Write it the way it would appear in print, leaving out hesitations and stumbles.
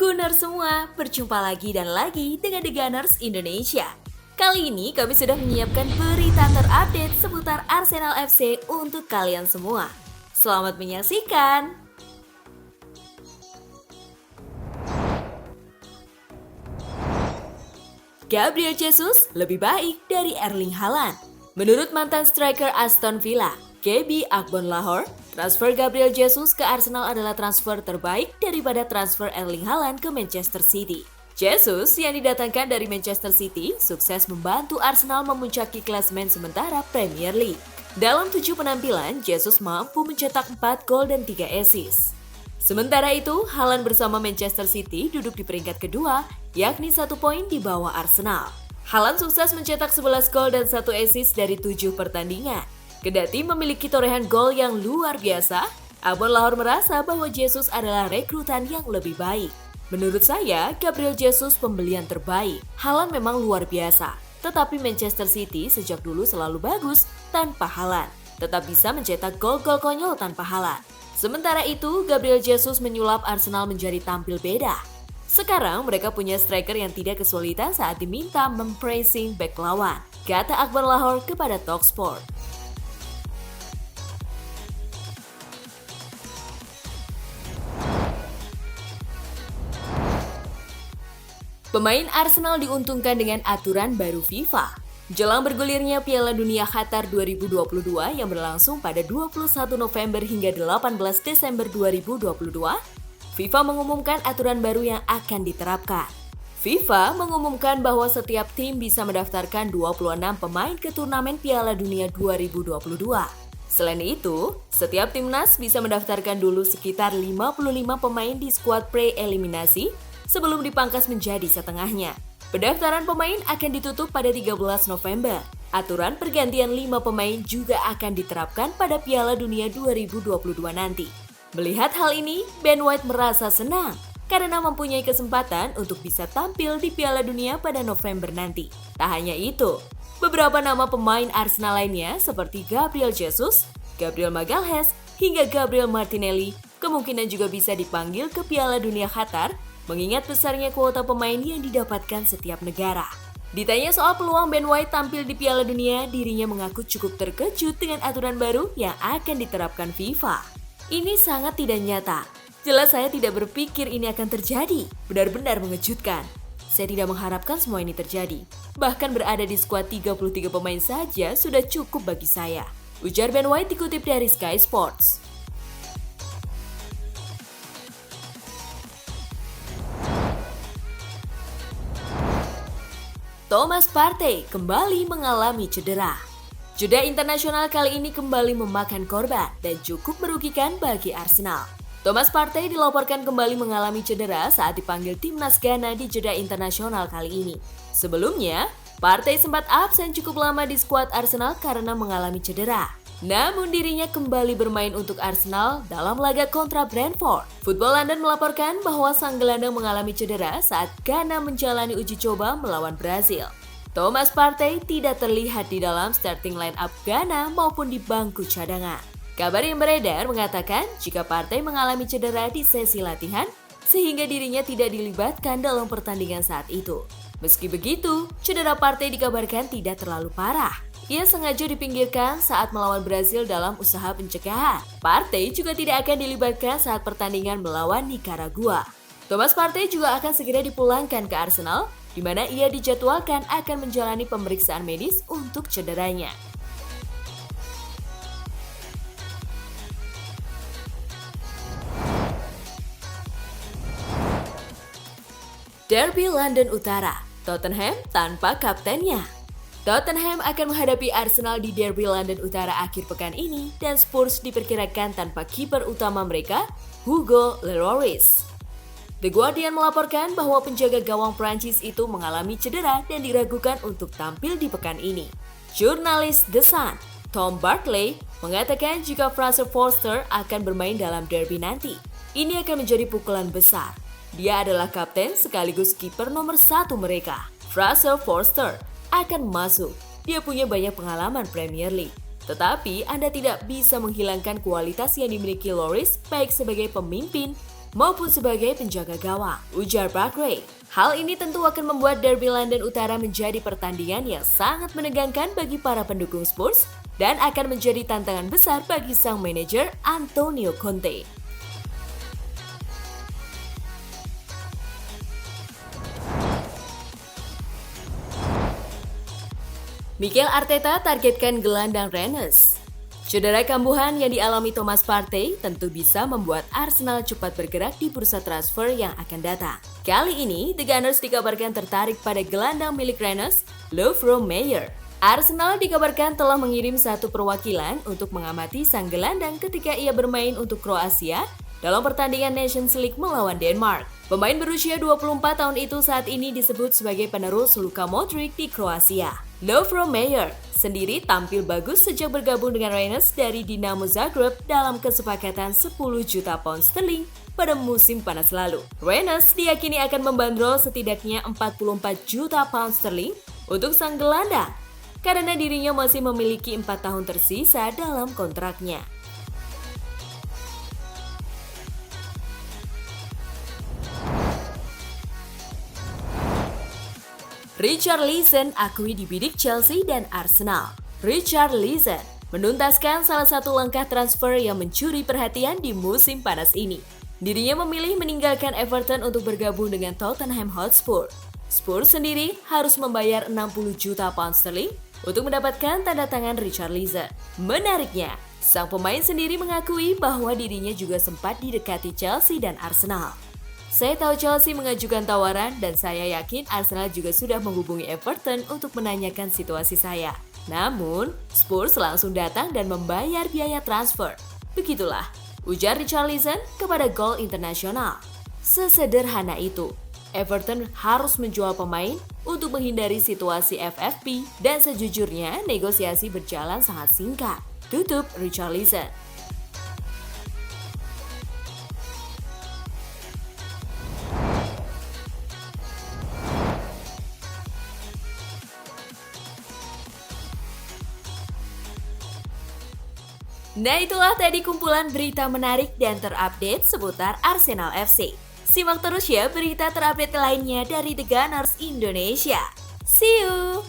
Gunners semua, berjumpa lagi dan lagi dengan The Gunners Indonesia. Kali ini kami sudah menyiapkan berita terupdate seputar Arsenal FC untuk kalian semua. Selamat menyaksikan! Gabriel Jesus lebih baik dari Erling Haaland. Menurut mantan striker Aston Villa, KB Agbonlahor, transfer Gabriel Jesus ke Arsenal adalah transfer terbaik daripada transfer Erling Haaland ke Manchester City. Jesus yang didatangkan dari Manchester City sukses membantu Arsenal memuncaki klasemen sementara Premier League. Dalam 7 penampilan, Jesus mampu mencetak 4 gol dan 3 assist. Sementara itu, Haaland bersama Manchester City duduk di peringkat kedua, yakni 1 poin di bawah Arsenal. Haaland sukses mencetak 11 gol dan 1 assist dari 7 pertandingan. Kendati memiliki torehan gol yang luar biasa, Agbonlahor merasa bahwa Jesus adalah rekrutan yang lebih baik. Menurut saya, Gabriel Jesus pembelian terbaik. Haaland memang luar biasa, tetapi Manchester City sejak dulu selalu bagus tanpa Haaland. Tetap bisa mencetak gol-gol konyol tanpa Haaland. Sementara itu, Gabriel Jesus menyulap Arsenal menjadi tampil beda. Sekarang mereka punya striker yang tidak kesulitan saat diminta mempressing back lawan, kata Agbonlahor kepada Talksport. Pemain Arsenal diuntungkan dengan aturan baru FIFA. Jelang bergulirnya Piala Dunia Qatar 2022 yang berlangsung pada 21 November hingga 18 Desember 2022, FIFA mengumumkan aturan baru yang akan diterapkan. FIFA mengumumkan bahwa setiap tim bisa mendaftarkan 26 pemain ke turnamen Piala Dunia 2022. Selain itu, setiap timnas bisa mendaftarkan dulu sekitar 55 pemain di skuad pre-eliminasi sebelum dipangkas menjadi setengahnya. Pendaftaran pemain akan ditutup pada 13 November. Aturan pergantian 5 pemain juga akan diterapkan pada Piala Dunia 2022 nanti. Melihat hal ini, Ben White merasa senang karena mempunyai kesempatan untuk bisa tampil di Piala Dunia pada November nanti. Tak hanya itu, beberapa nama pemain Arsenal lainnya seperti Gabriel Jesus, Gabriel Magalhaes, hingga Gabriel Martinelli kemungkinan juga bisa dipanggil ke Piala Dunia Qatar mengingat besarnya kuota pemain yang didapatkan setiap negara. Ditanya soal peluang Ben White tampil di Piala Dunia, dirinya mengaku cukup terkejut dengan aturan baru yang akan diterapkan FIFA. Ini sangat tidak nyata. Jelas saya tidak berpikir ini akan terjadi. Benar-benar mengejutkan. Saya tidak mengharapkan semua ini terjadi. Bahkan berada di skuad 33 pemain saja sudah cukup bagi saya. Ujar Ben White dikutip dari Sky Sports. Thomas Partey kembali mengalami cedera. Jeda internasional kali ini kembali memakan korban dan cukup merugikan bagi Arsenal. Thomas Partey dilaporkan kembali mengalami cedera saat dipanggil timnas Ghana di jeda internasional kali ini. Sebelumnya, Partey sempat absen cukup lama di skuad Arsenal karena mengalami cedera. Namun dirinya kembali bermain untuk Arsenal dalam laga kontra Brentford. Football London melaporkan bahwa sang gelandang mengalami cedera saat Ghana menjalani uji coba melawan Brazil. Thomas Partey tidak terlihat di dalam starting line-up Ghana maupun di bangku cadangan. Kabar yang beredar mengatakan jika Partey mengalami cedera di sesi latihan, sehingga dirinya tidak dilibatkan dalam pertandingan saat itu. Meski begitu, cedera Partey dikabarkan tidak terlalu parah. Ia sengaja dipinggirkan saat melawan Brazil dalam usaha pencegahan. Partey juga tidak akan dilibatkan saat pertandingan melawan Nicaragua. Thomas Partey juga akan segera dipulangkan ke Arsenal, di mana ia dijadwalkan akan menjalani pemeriksaan medis untuk cederanya. Derby London Utara, Tottenham tanpa kaptennya. Tottenham akan menghadapi Arsenal di Derby London Utara akhir pekan ini dan Spurs diperkirakan tanpa kiper utama mereka, Hugo Lloris. The Guardian melaporkan bahwa penjaga gawang Prancis itu mengalami cedera dan diragukan untuk tampil di pekan ini. Jurnalis The Sun, Tom Barkley, mengatakan jika Fraser Forster akan bermain dalam derby nanti, ini akan menjadi pukulan besar. Dia adalah kapten sekaligus kiper nomor 1 mereka. Fraser Forster akan masuk. Dia punya banyak pengalaman Premier League. Tetapi Anda tidak bisa menghilangkan kualitas yang dimiliki Lloris baik sebagai pemimpin maupun sebagai penjaga gawang, ujar Barkley. Hal ini tentu akan membuat Derby London Utara menjadi pertandingan yang sangat menegangkan bagi para pendukung Spurs dan akan menjadi tantangan besar bagi sang manajer Antonio Conte. Mikel Arteta targetkan gelandang Rennes. Cedera kambuhan yang dialami Thomas Partey tentu bisa membuat Arsenal cepat bergerak di bursa transfer yang akan datang. Kali ini, The Gunners dikabarkan tertarik pada gelandang milik Rennes, Lovro Mayer. Arsenal dikabarkan telah mengirim satu perwakilan untuk mengamati sang gelandang ketika ia bermain untuk Kroasia dalam pertandingan Nations League melawan Denmark. Pemain berusia 24 tahun itu saat ini disebut sebagai penerus Luka Modric di Kroasia. Lovro Mayer sendiri tampil bagus sejak bergabung dengan Rennes dari Dinamo Zagreb dalam kesepakatan 10 juta pound sterling pada musim panas lalu. Rennes diyakini akan membandrol setidaknya 44 juta pound sterling untuk sang gelandang karena dirinya masih memiliki 4 tahun tersisa dalam kontraknya. Richarlison akui dibidik Chelsea dan Arsenal. Richarlison menuntaskan salah satu langkah transfer yang mencuri perhatian di musim panas ini. Dirinya memilih meninggalkan Everton untuk bergabung dengan Tottenham Hotspur. Spurs sendiri harus membayar 60 juta pound sterling untuk mendapatkan tanda tangan Richarlison. Menariknya, sang pemain sendiri mengakui bahwa dirinya juga sempat didekati Chelsea dan Arsenal. Saya tahu Chelsea mengajukan tawaran dan saya yakin Arsenal juga sudah menghubungi Everton untuk menanyakan situasi saya. Namun, Spurs langsung datang dan membayar biaya transfer. Begitulah, ujar Richarlison kepada Goal International. Sesederhana itu, Everton harus menjual pemain untuk menghindari situasi FFP dan sejujurnya negosiasi berjalan sangat singkat. Tutup Richarlison. Nah, itulah tadi kumpulan berita menarik dan terupdate seputar Arsenal FC. Simak terus ya berita terupdate lainnya dari The Gunners Indonesia. See you!